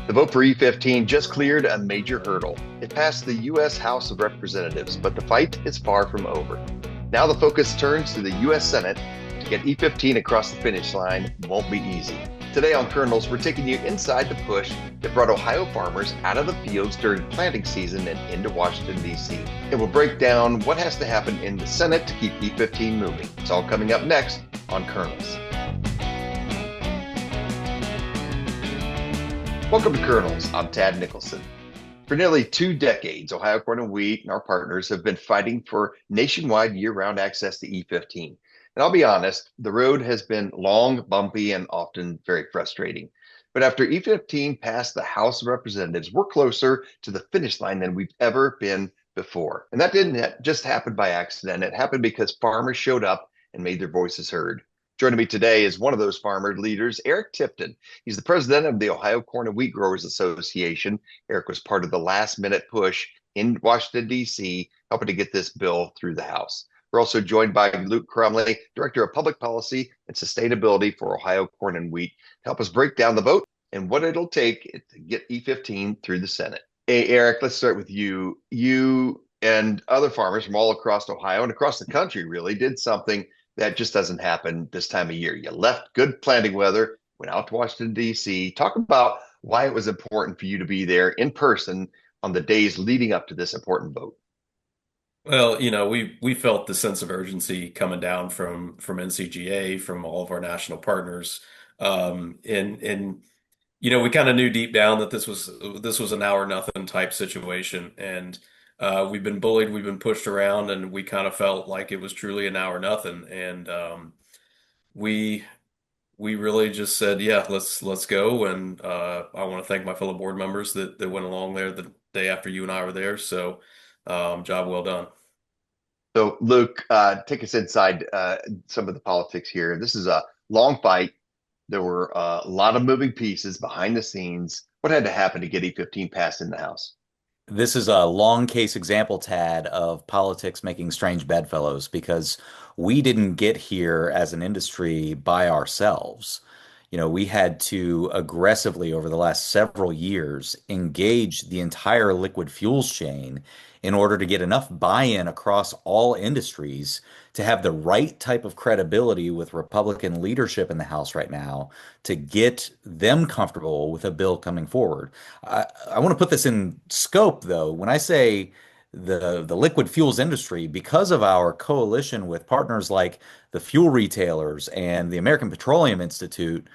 The vote for E15 just cleared a major hurdle. It passed the U.S. House of Representatives, but the fight is far from over. Now the focus turns to the U.S. Senate. To get E15 across the finish line won't be easy. Today on Kernels, we're taking you inside the push that brought Ohio farmers out of the fields during planting season and into Washington, D.C. It will break down what has to happen in the Senate to keep E15 moving. It's all coming up next on Kernels. Welcome to Kernels. I'm Tad Nicholson. For nearly 2 decades, Ohio Corn and Wheat and our partners have been fighting for nationwide year-round access to E15. And I'll be honest, the road has been long, bumpy, and often very frustrating. But after E15 passed the House of Representatives, we're closer to the finish line than we've ever been before. And that didn't just happen by accident. It happened because farmers showed up and made their voices heard. Joining me today is one of those farmer leaders, Eric Tipton. He's the president of the Ohio Corn and Wheat Growers Association. Eric was part of the last-minute push in Washington, D.C., helping to get this bill through the House. We're also joined by Luke Crumley, Director of Public Policy and Sustainability for Ohio Corn and Wheat, to help us break down the vote and what it'll take to get E15 through the Senate. Hey, Eric, let's start with you. You and other farmers from all across Ohio and across the country really did something that just doesn't happen this time of year. You left good planting weather, went out to Washington, D.C. Talk about why it was important for you to be there in person on the days leading up to this important vote. Well, we felt the sense of urgency coming down from NCGA, from all of our national partners, and we kind of knew deep down that this was an hour nothing type situation, and we've been bullied, we've been pushed around, and we kind of felt like it was truly an hour nothing, and we we really just said, yeah, let's go, and I want to thank my fellow board members that went along there the day after you and I were there. So, job well done. So, Luke, take us inside some of the politics here. This is a long fight. There were a lot of moving pieces behind the scenes. What had to happen to get E15 passed in the House? This is a long case example, Tad, of politics making strange bedfellows because we didn't get here as an industry by ourselves. We had to aggressively, over the last several years, engage the entire liquid fuels chain in order to get enough buy-in across all industries to have the right type of credibility with Republican leadership in the House right now to get them comfortable with a bill coming forward. I want to put this in scope, though. When I say the liquid fuels industry, because of our coalition with partners like the fuel retailers and the American Petroleum Institute,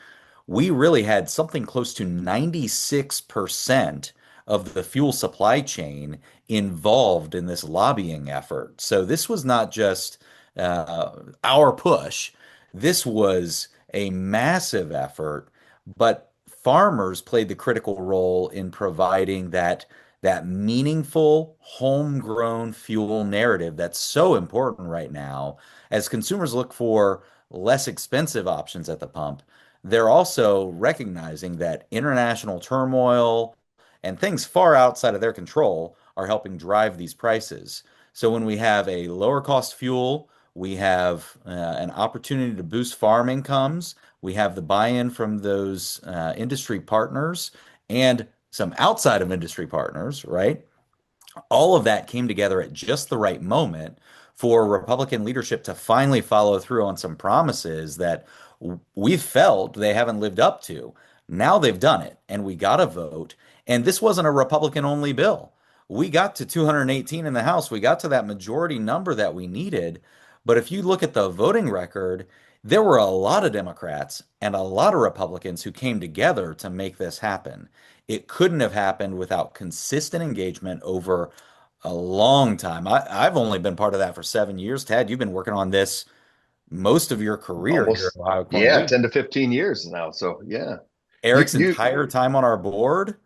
we really had something close to 96% of the fuel supply chain involved in this lobbying effort. So this was not just our push. This was a massive effort, but farmers played the critical role in providing that meaningful homegrown fuel narrative that's so important right now as consumers look for less expensive options at the pump. They're also recognizing that international turmoil and things far outside of their control are helping drive these prices. So when we have a lower cost fuel, we have an opportunity to boost farm incomes. We have the buy-in from those industry partners and some outside of industry partners, right? All of that came together at just the right moment for Republican leadership to finally follow through on some promises that we felt they haven't lived up to. Now they've done it, and we got a vote. And this wasn't a Republican only bill. We got to 218 in the House. We got to that majority number that we needed. But if you look at the voting record, there were a lot of Democrats and a lot of Republicans who came together to make this happen. It couldn't have happened without consistent engagement over a long time. I've only been part of that for 7 years. Tad, you've been working on this most of your career here Almost, at Ohio Corn yeah, Wheat. 10 to 15 years now. So, yeah, you, Eric's you, entire time on our board,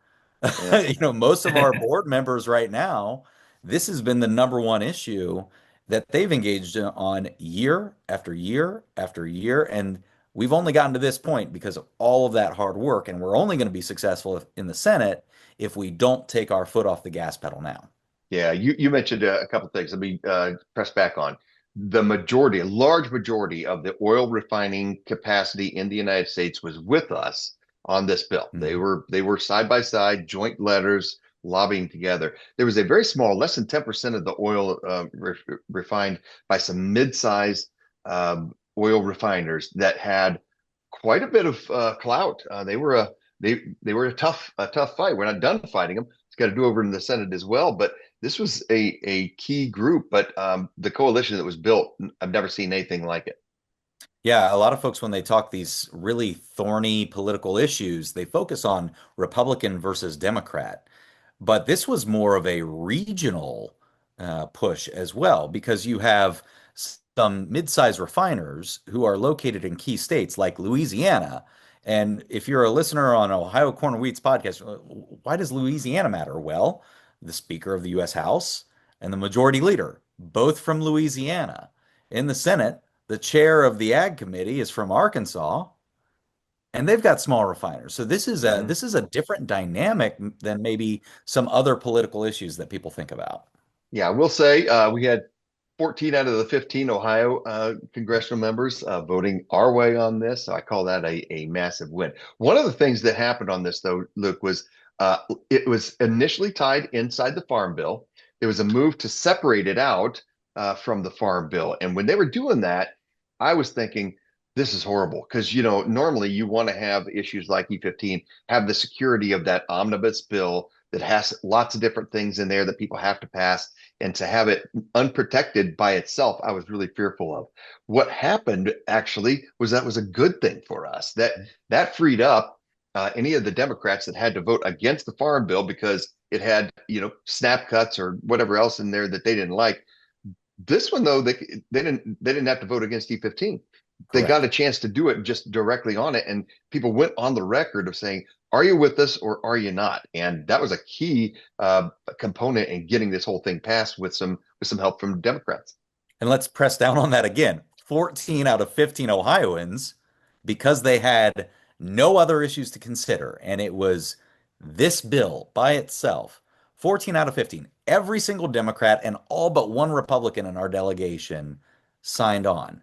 yeah. most of our board members right now, this has been the number one issue that they've engaged on year after year after year. And we've only gotten to this point because of all of that hard work. And we're only going to be successful in the Senate if we don't take our foot off the gas pedal now. Yeah, you mentioned a couple of things. Let me press back on the majority, a large majority of the oil refining capacity in the United States was with us on this bill. They Mhm. were they were side by side, joint letters, lobbying together. There was a very small, less than 10% of the oil refined by some mid-sized oil refiners that had quite a bit of clout. They were a tough fight. We're not done fighting them. It's got to do over in the Senate as well. But this was a key group. But the coalition that was built, I've never seen anything like it. Yeah, a lot of folks, when they talk these really thorny political issues, they focus on Republican versus Democrat. But this was more of a regional push as well, because you have some mid-sized refiners who are located in key states like Louisiana. And if you're a listener on Ohio Corner Wheat's podcast, why does Louisiana matter? Well, the Speaker of the U.S. House and the Majority Leader, both from Louisiana. In the Senate, the chair of the Ag Committee is from Arkansas, and they've got small refiners. So Mhm. this is a different dynamic than maybe some other political issues that people think about. Yeah, I will say we had 14 out of the 15 Ohio congressional members voting our way on this. So I call that a massive win. One of the things that happened on this, though, Luke, was it was initially tied inside the Farm Bill. There was a move to separate it out from the Farm Bill. And when they were doing that, I was thinking, this is horrible because, normally you want to have issues like E15, have the security of that omnibus bill that has lots of different things in there that people have to pass, and to have it unprotected by itself, I was really fearful of. What happened actually was that was a good thing for us. That freed up any of the Democrats that had to vote against the farm bill because it had snap cuts or whatever else in there that they didn't like. This one though, they didn't have to vote against E15. They got Correct. a chance to do it just directly on it, and people went on the record of saying, "Are you with us or are you not?" And that was a key component in getting this whole thing passed with some help from Democrats. And let's press down on that again. 14 out of 15 Ohioans, because they had no other issues to consider, and it was this bill by itself. 14 out of 15. Every single Democrat and all but one Republican in our delegation signed on,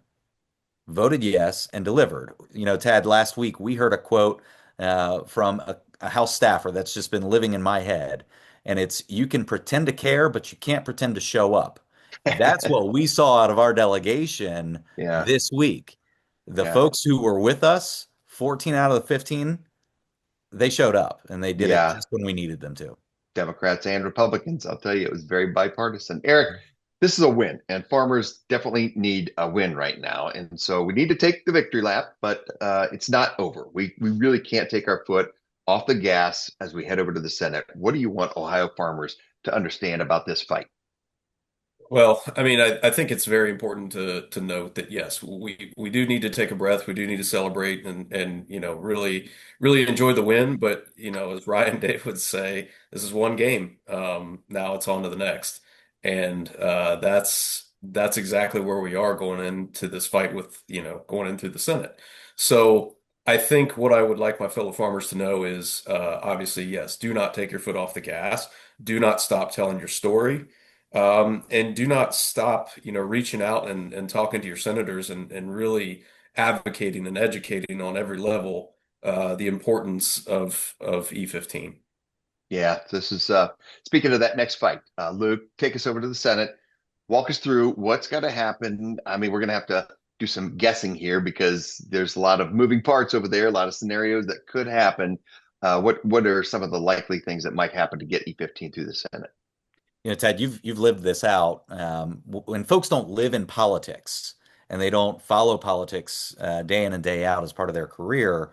voted yes, and delivered. Tad, last week we heard a quote from a House staffer that's just been living in my head. And it's, you can pretend to care, but you can't pretend to show up. That's what we saw out of our delegation Yeah, this week. The yeah, folks who were with us, 14 out of the 15, they showed up and they did it yeah. just when we needed them to. Democrats and Republicans. I'll tell you, it was very bipartisan. Eric, this is a win, and farmers definitely need a win right now. And so we need to take the victory lap, but it's not over. We really can't take our foot off the gas as we head over to the Senate. What do you want Ohio farmers to understand about this fight? Well, I mean, I think it's very important to note that yes, we do need to take a breath. We do need to celebrate and really enjoy the win. But as Ryan Day would say, this is one game. Now it's on to the next, and that's exactly where we are going into this fight with going into the Senate. So I think what I would like my fellow farmers to know is obviously yes, do not take your foot off the gas. Do not stop telling your story. And do not stop, reaching out and talking to your senators and really advocating and educating on every level the importance of E15. Yeah, this is speaking of that next fight. Luke, take us over to the Senate. Walk us through what's got to happen. I mean, we're going to have to do some guessing here because there's a lot of moving parts over there, a lot of scenarios that could happen. What are some of the likely things that might happen to get E15 through the Senate? Ted, you've lived this out. When folks don't live in politics and they don't follow politics day in and day out as part of their career,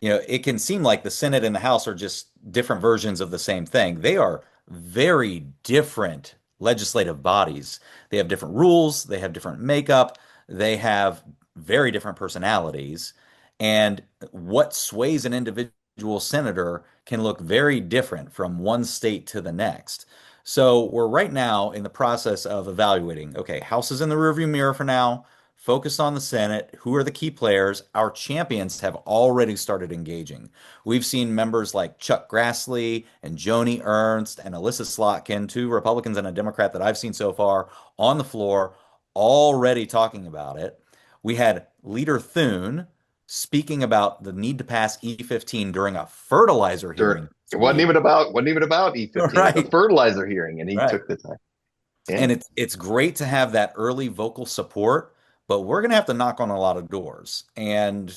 it can seem like the Senate and the House are just different versions of the same thing. They are very different legislative bodies. They have different rules, they have different makeup, they have very different personalities. And what sways an individual senator can look very different from one state to the next. So we're right now in the process of evaluating, okay, House is in the rearview mirror for now. Focus on the Senate. Who are the key players? Our champions have already started engaging. We've seen members like Chuck Grassley and Joni Ernst and Alyssa Slotkin, two Republicans and a Democrat that I've seen so far on the floor, already talking about it. We had Leader Thune speaking about the need to pass E15 during a fertilizer hearing It this week. wasn't even about E15. It was a Right, fertilizer hearing, and he right. took the time. Yeah. And it's great to have that early vocal support, but we're going to have to knock on a lot of doors. And,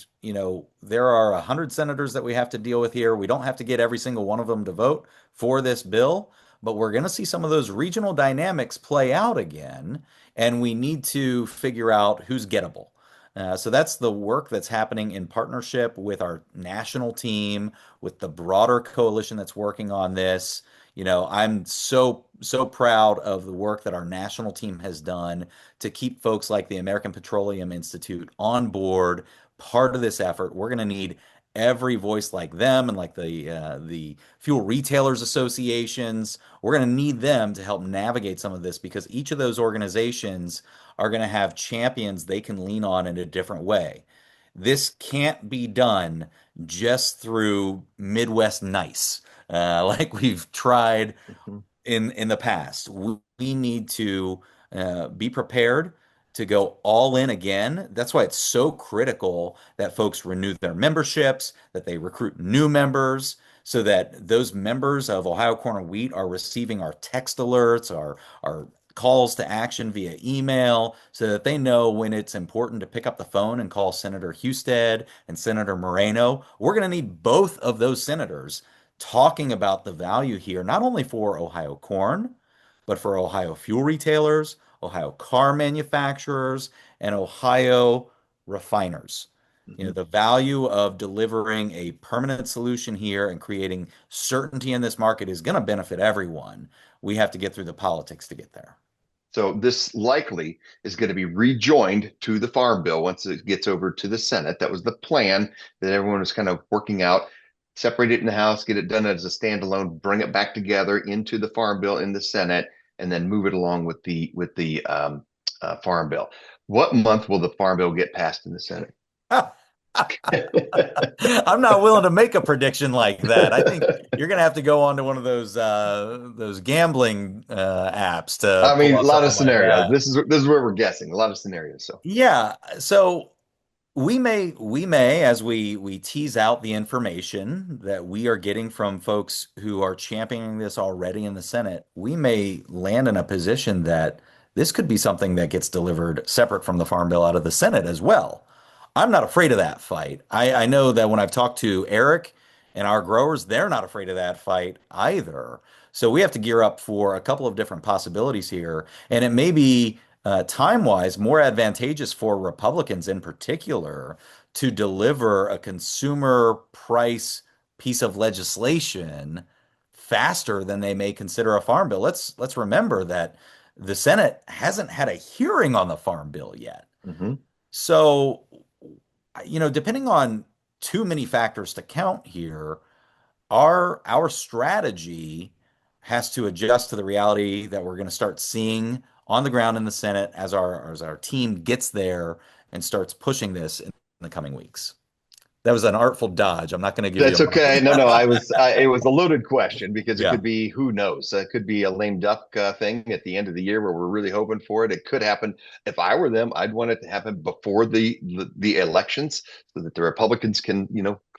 there are 100 senators that we have to deal with here. We don't have to get every single one of them to vote for this bill, but we're going to see some of those regional dynamics play out again, and we need to figure out who's gettable. So that's the work that's happening in partnership with our national team, with the broader coalition that's working on this. I'm so proud of the work that our national team has done to keep folks like the American Petroleum Institute on board, part of this effort. We're going to need every voice like them and like the fuel retailers associations. We're going to need them to help navigate some of this because each of those organizations are going to have champions they can lean on in a different way. This can't be done just through Midwest nice, like we've tried Mhm. in the past. We need to be prepared to go all in again. That's why it's so critical that folks renew their memberships, that they recruit new members, so that those members of Ohio Corn and Wheat are receiving our text alerts, our calls to action via email, so that they know when it's important to pick up the phone and call Senator Husted and Senator Moreno. We're going to need both of those senators talking about the value here, not only for Ohio corn, but for Ohio fuel retailers, Ohio car manufacturers, and Ohio refiners. Mhm. The value of delivering a permanent solution here and creating certainty in this market is going to benefit everyone. We have to get through the politics to get there. So this likely is going to be rejoined to the Farm Bill once it gets over to the Senate. That was the plan that everyone was kind of working out. Separate it in the House, get it done as a standalone, bring it back together into the Farm Bill in the Senate, and then move it along with the Farm Bill. What month will the Farm Bill get passed in the Senate? I'm not willing to make a prediction like that. I think you're going to have to go on to one of those gambling apps to I pull mean, a off lot of something like scenarios. that. This is where we're guessing. A lot of scenarios. So Yeah, so we may as we tease out the information that we are getting from folks who are championing this already in the Senate, we may land in a position that this could be something that gets delivered separate from the Farm Bill out of the Senate as well. I'm not afraid of that fight. I know that when I've talked to Eric and our growers, they're not afraid of that fight either. So we have to gear up for a couple of different possibilities here. And it may be time-wise more advantageous for Republicans in particular to deliver a consumer price piece of legislation faster than they may consider a farm bill. Let's remember that the Senate hasn't had a hearing on the farm bill yet. mhm. So, depending on too many factors to count here, our strategy has to adjust to the reality that we're going to start seeing on the ground in the Senate as our team gets there and starts pushing this in the coming weeks. That was an artful dodge. I'm not going to give you That's a okay. No, no, month. it was a loaded question because it Yeah. could be, who knows? It could be a lame duck thing at the end of the year where we're really hoping for it. It could happen. If I were them, I'd want it to happen before the elections so that the Republicans can,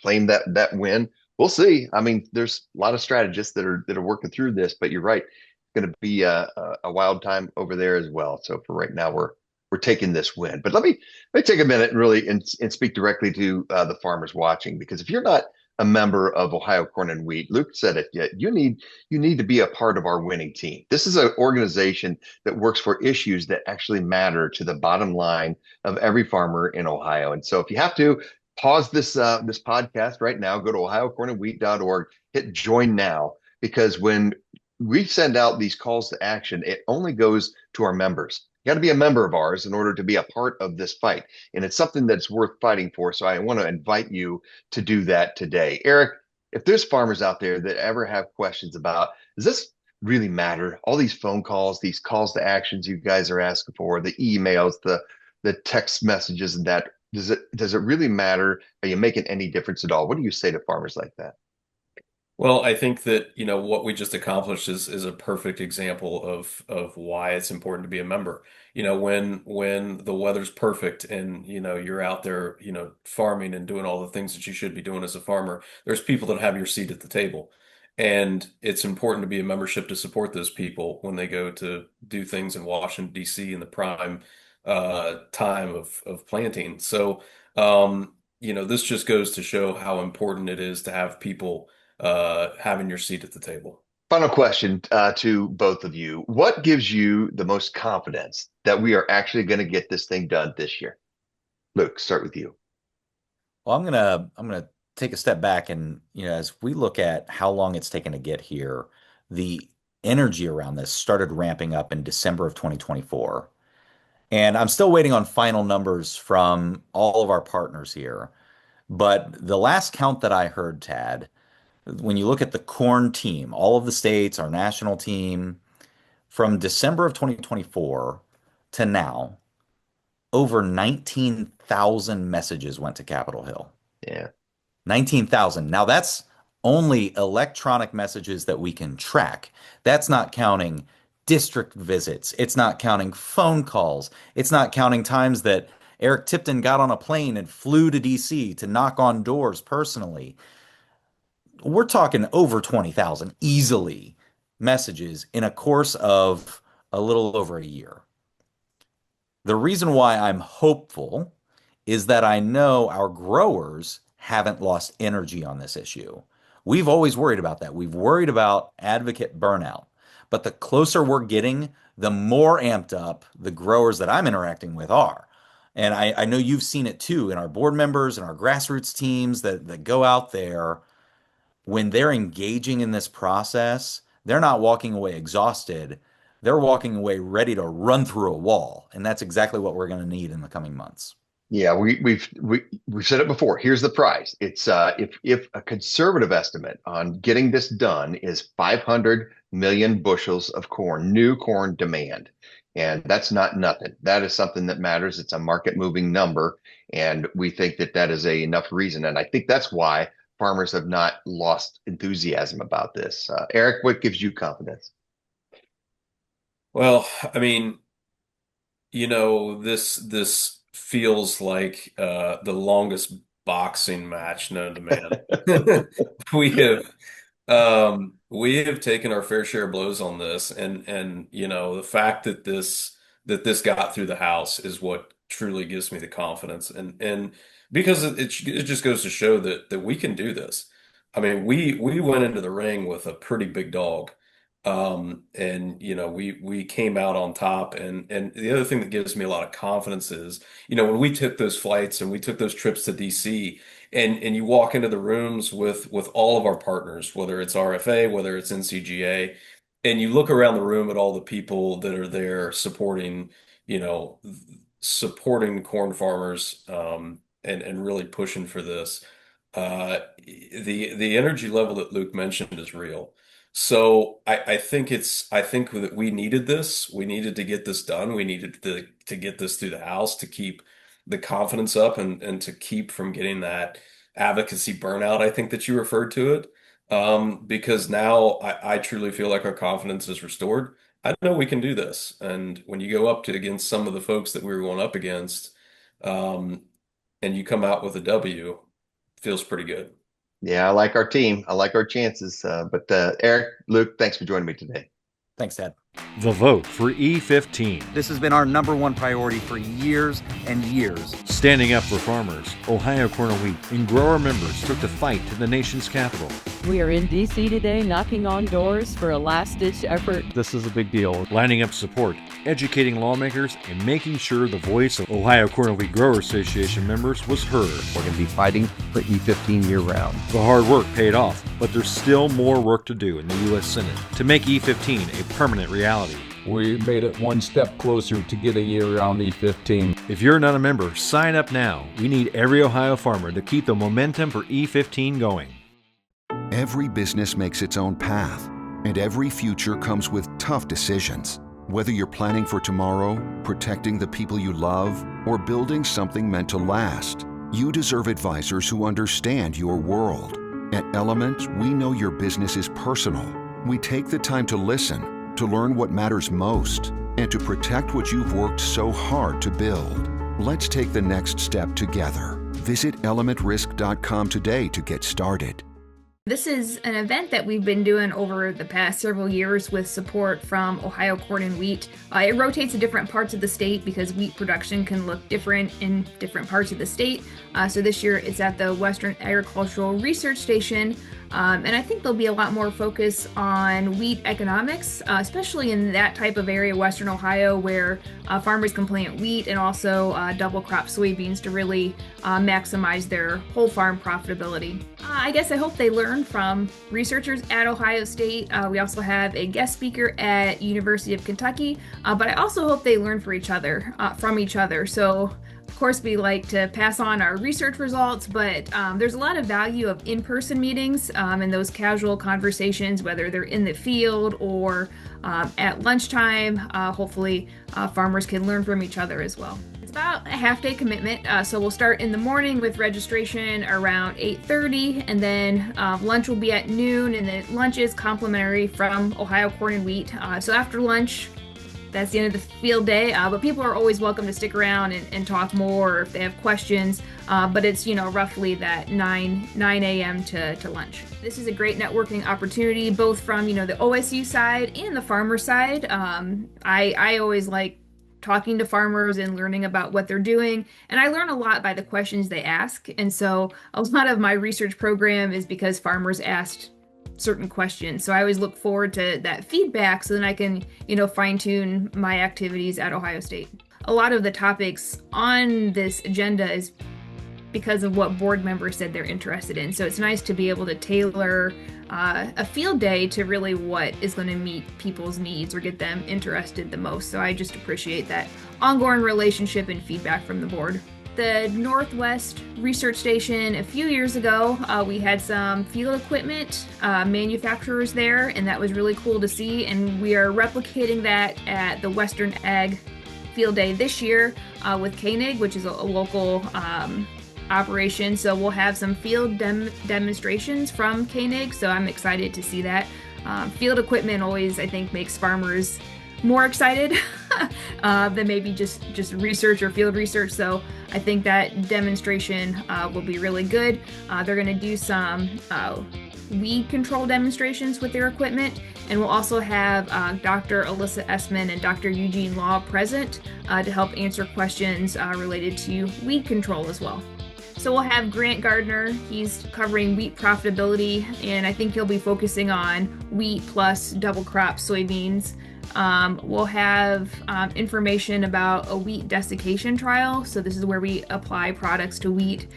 claim that win. We'll see. I mean, there's a lot of strategists that are working through this, but you're right. It's going to be a wild time over there as well. So for right now, we're taking this win. But let me take a minute and really and speak directly to the farmers watching, because if you're not a member of Ohio Corn and Wheat, Luke said it yet, you need to be a part of our winning team. This is an organization that works for issues that actually matter to the bottom line of every farmer in Ohio. And so if you have to pause this podcast right now, go to ohiocornandwheat.org, hit join now, because when we send out these calls to action, it only goes to our members. You got to be a member of ours in order to be a part of this fight. And it's something that's worth fighting for. So I want to invite you to do that today. Eric, if there's farmers out there that ever have questions about, does this really matter? All these phone calls, these calls to actions you guys are asking for, the emails, the text messages, and that, does it really matter? Are you making any difference at all? What do you say to farmers like that? Well, I think that, what we just accomplished is a perfect example of why it's important to be a member. When the weather's perfect and, you're out there, farming and doing all the things that you should be doing as a farmer, there's people that have your seat at the table. And it's important to be a membership to support those people when they go to do things in Washington, D.C. in the prime time of planting. So, this just goes to show how important it is to have people having your seat at the table. Final question to both of you. What gives you the most confidence that we are actually going to get this thing done this year? Luke, start with you. Well, I'm gonna take a step back and, as we look at how long it's taken to get here, the energy around this started ramping up in December of 2024. And I'm still waiting on final numbers from all of our partners here. But the last count that I heard, Tad, when you look at the corn team, all of the states, our national team, from December of 2024 to now, over 19,000 messages went to Capitol Hill. Yeah. 19,000. Now that's only electronic messages that we can track. That's not counting district visits. It's not counting phone calls. It's not counting times that Eric Tipton got on a plane and flew to DC to knock on doors personally. We're talking over 20,000 easily messages in a course of a little over a year. The reason why I'm hopeful is that I know our growers haven't lost energy on this issue. We've always worried about that. We've worried about advocate burnout. But the closer we're getting, the more amped up the growers that I'm interacting with are. And I know you've seen it too in our board members and our grassroots teams that go out there. When they're engaging in this process, they're not walking away exhausted. They're walking away ready to run through a wall. And that's exactly what we're going to need in the coming months. Yeah, we've said it before. Here's the price. It's if a conservative estimate on getting this done is 500 million bushels of corn, new corn demand. And that's not nothing. That is something that matters. It's a market moving number. And we think that that is enough reason. And I think that's why farmers have not lost enthusiasm about this. Eric, what gives you confidence? Well, I mean, this feels like the longest boxing match known to man. We have we have taken our fair share of blows on this, and the fact that this got through the House is what truly gives me the confidence, and because it just goes to show that we can do this. I mean, we went into the ring with a pretty big dog. And we came out on top, and the other thing that gives me a lot of confidence is, when we took those flights and we took those trips to DC, and you walk into the rooms with all of our partners, whether it's RFA, whether it's NCGA, and you look around the room at all the people that are there you know, supporting corn farmers, and really pushing for this. The energy level that Luke mentioned is real. So I think that we needed this. We needed to get this done. We needed to get this through the House to keep the confidence up and to keep from getting that advocacy burnout, I think that you referred to it. Because now I truly feel like our confidence is restored. I know we can do this. And when you go up to against some of the folks that we were going up against, um, and you come out with a W, feels pretty good. Yeah, I like our team. I like our chances. But Eric, Luke, thanks for joining me today. Thanks, Ted. The vote for E15. This has been our number one priority for years and years. Standing up for farmers, Ohio Corn and Wheat and grower members took the fight to the nation's capital. We are in D.C. today knocking on doors for a last-ditch effort. This is a big deal. Lining up support, educating lawmakers, and making sure the voice of Ohio Corn and Wheat Grower Association members was heard. We're going to be fighting for E15 year-round. The hard work paid off, but there's still more work to do in the U.S. Senate to make E15 a permanent reality. We made it one step closer to get a year-round E15. If you're not a member, sign up now. We need every Ohio farmer to keep the momentum for E15 going. Every business makes its own path, and every future comes with tough decisions. Whether you're planning for tomorrow, protecting the people you love, or building something meant to last, you deserve advisors who understand your world. At Element, we know your business is personal. We take the time to listen, to learn what matters most, and to protect what you've worked so hard to build. Let's take the next step together. Visit elementrisk.com today to get started. This is an event that we've been doing over the past several years with support from Ohio Corn and Wheat. It rotates in different parts of the state because wheat production can look different in different parts of the state. So this year it's at the Western Agricultural Research Station. And I think there'll be a lot more focus on wheat economics, especially in that type of area, Western Ohio, where farmers can plant wheat and also double crop soybeans to really maximize their whole farm profitability. I guess I hope they learn from researchers at Ohio State. We also have a guest speaker at University of Kentucky, but I also hope they learn from each other. So of course, we like to pass on our research results, but there's a lot of value of in-person meetings and those casual conversations, whether they're in the field or at lunchtime. Hopefully, farmers can learn from each other as well. It's about a half-day commitment, so we'll start in the morning with registration around 8:30, and then lunch will be at noon, and then lunch is complimentary from Ohio Corn and Wheat. So after lunch, that's the end of the field day, but people are always welcome to stick around and talk more if they have questions. But it's, roughly that 9 a.m. to lunch. This is a great networking opportunity, both from, the OSU side and the farmer side. I always like talking to farmers and learning about what they're doing. And I learn a lot by the questions they ask. And so a lot of my research program is because farmers asked certain questions. So I always look forward to that feedback so then I can, fine tune my activities at Ohio State. A lot of the topics on this agenda is because of what board members said they're interested in. So it's nice to be able to tailor a field day to really what is going to meet people's needs or get them interested the most. So I just appreciate that ongoing relationship and feedback from the board. The Northwest Research Station a few years ago, we had some field equipment manufacturers there, and that was really cool to see. And we are replicating that at the Western Ag Field Day this year with Koenig, which is a local operation. So we'll have some field demonstrations from Koenig, so I'm excited to see that. Field equipment always, I think, makes farmers more excited than maybe just research or field research. So I think that demonstration will be really good. They're going to do some weed control demonstrations with their equipment, and we'll also have Dr. Alyssa Essman and Dr. Eugene Law present to help answer questions related to weed control as well. So we'll have Grant Gardner. He's covering wheat profitability, and I think he'll be focusing on wheat plus double crop soybeans. We'll have information about a wheat desiccation trial. So this is where we apply products to wheat.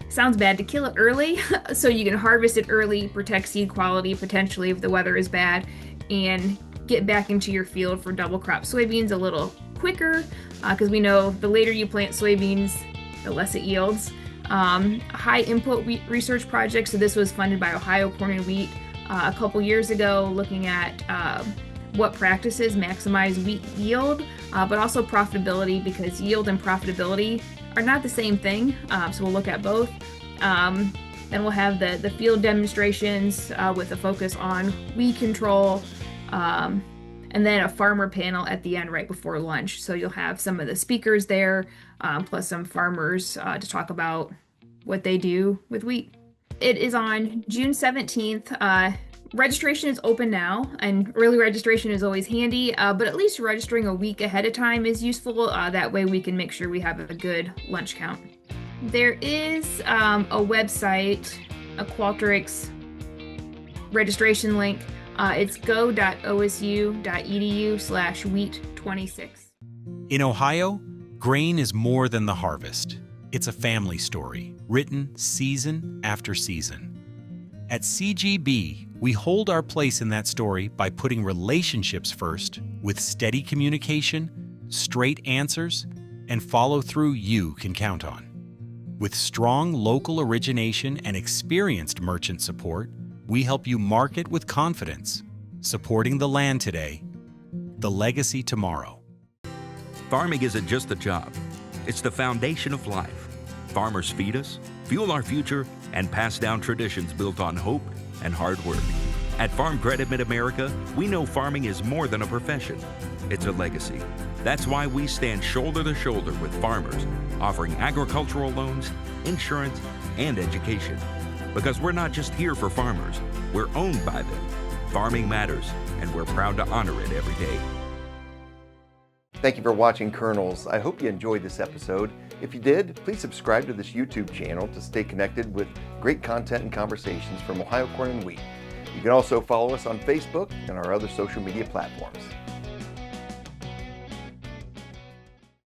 Sounds bad to kill it early, so you can harvest it early, protect seed quality potentially if the weather is bad, and get back into your field for double crop soybeans a little quicker, because we know the later you plant soybeans, the less it yields. High input wheat research project. So this was funded by Ohio Corn and Wheat a couple years ago, looking at what practices maximize wheat yield, but also profitability, because yield and profitability are not the same thing. So we'll look at both. Then we'll have the field demonstrations with a focus on weed control, and then a farmer panel at the end right before lunch. So you'll have some of the speakers there, plus some farmers to talk about what they do with wheat. It is on June 17th. Registration is open now, and early registration is always handy, but at least registering a week ahead of time is useful. That way we can make sure we have a good lunch count. There is a website, a Qualtrics registration link. It's go.osu.edu/wheat26. In Ohio, grain is more than the harvest. It's a family story, written season after season. At CGB, we hold our place in that story by putting relationships first with steady communication, straight answers, and follow-through you can count on. With strong local origination and experienced merchant support, we help you market with confidence, supporting the land today, the legacy tomorrow. Farming isn't just a job, it's the foundation of life. Farmers feed us, fuel our future, and pass down traditions built on hope and hard work. At Farm Credit Mid-America, we know farming is more than a profession. It's a legacy. That's why we stand shoulder to shoulder with farmers, offering agricultural loans, insurance, and education. Because we're not just here for farmers, we're owned by them. Farming matters, and we're proud to honor it every day. Thank you for watching Kernels. I hope you enjoyed this episode. If you did, please subscribe to this YouTube channel to stay connected with great content and conversations from Ohio Corn and Wheat. You can also follow us on Facebook and our other social media platforms.